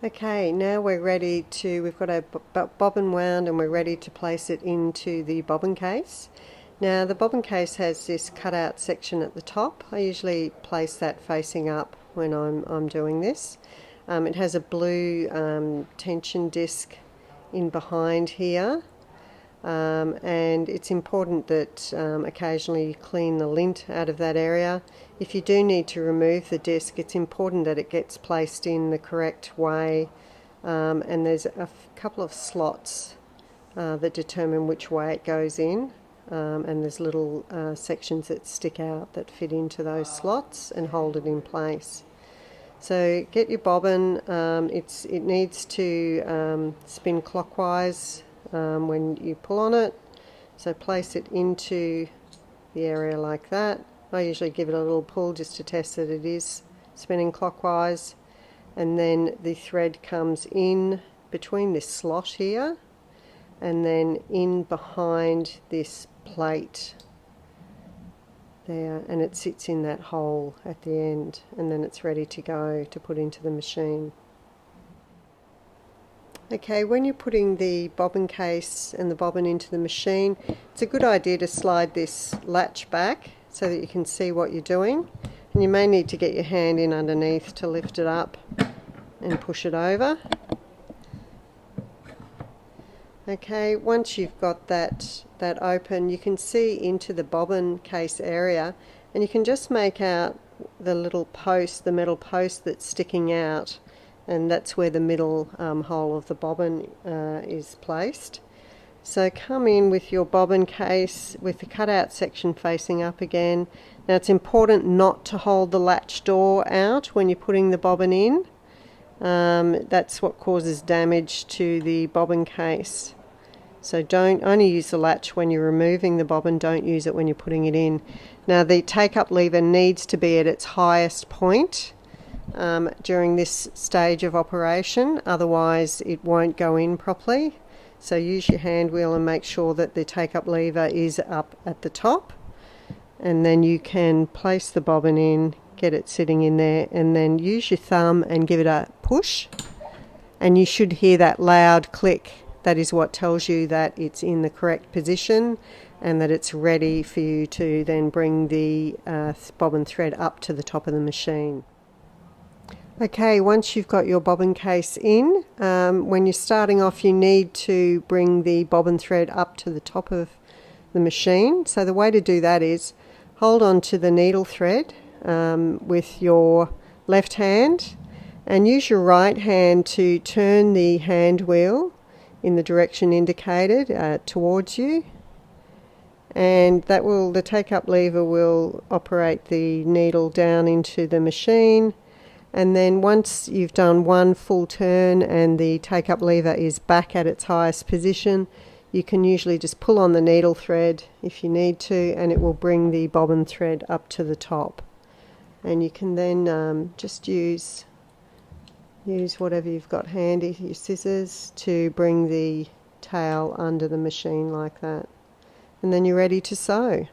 Okay, now we've got our bobbin wound and we're ready to place it into the bobbin case. Now the bobbin case has this cutout section at the top. I usually place that facing up when I'm doing this. It has a blue tension disc in behind here. And it's important that occasionally you clean the lint out of that area. If you do need to remove the disc, it's important that it gets placed in the correct way, and there's a couple of slots that determine which way it goes in, and there's little sections that stick out that fit into those slots and hold it in place. So get your bobbin, it needs to spin clockwise when you pull on it, so place it into the area like that. I usually give it a little pull just to test that it is spinning clockwise, and then the thread comes in between this slot here and then in behind this plate there, and it sits in that hole at the end, and then it's ready to go to put into the machine. Okay, when you're putting the bobbin case and the bobbin into the machine, it's a good idea to slide this latch back so that you can see what you're doing. And you may need to get your hand in underneath to lift it up and push it over. Okay, once you've got that open, you can see into the bobbin case area, and you can just make out the little post, the metal post that's sticking out, and that's where the middle hole of the bobbin is placed. So come in with your bobbin case with the cutout section facing up again. Now it's important not to hold the latch door out when you're putting the bobbin in. That's what causes damage to the bobbin case. So don't only use the latch when you're removing the bobbin, don't use it when you're putting it in. Now the take-up lever needs to be at its highest point during this stage of operation, otherwise it won't go in properly. So use your hand wheel and make sure that the take-up lever is up at the top, and then you can place the bobbin in, get it sitting in there, and then use your thumb and give it a push, and you should hear that loud click. That is what tells you that it's in the correct position and that it's ready for you to then bring the bobbin thread up to the top of the machine. Okay, once you've got your bobbin case in, when you're starting off you need to bring the bobbin thread up to the top of the machine. So the way to do that is hold on to the needle thread with your left hand, and use your right hand to turn the hand wheel in the direction indicated towards you, and the take-up lever will operate the needle down into the machine. And then once you've done one full turn and the take-up lever is back at its highest position, you can usually just pull on the needle thread if you need to, and it will bring the bobbin thread up to the top. And you can then just use whatever you've got handy, your scissors, to bring the tail under the machine like that. And then you're ready to sew.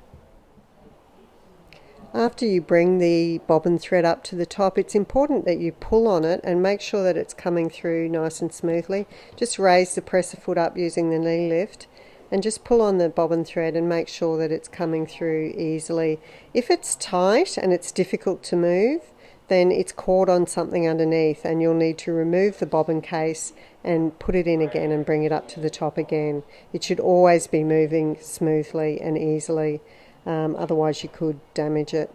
After you bring the bobbin thread up to the top, it's important that you pull on it and make sure that it's coming through nice and smoothly. Just raise the presser foot up using the knee lift and just pull on the bobbin thread and make sure that it's coming through easily. If it's tight and it's difficult to move, then it's caught on something underneath, and you'll need to remove the bobbin case and put it in again and bring it up to the top again. It should always be moving smoothly and easily. Otherwise you could damage it.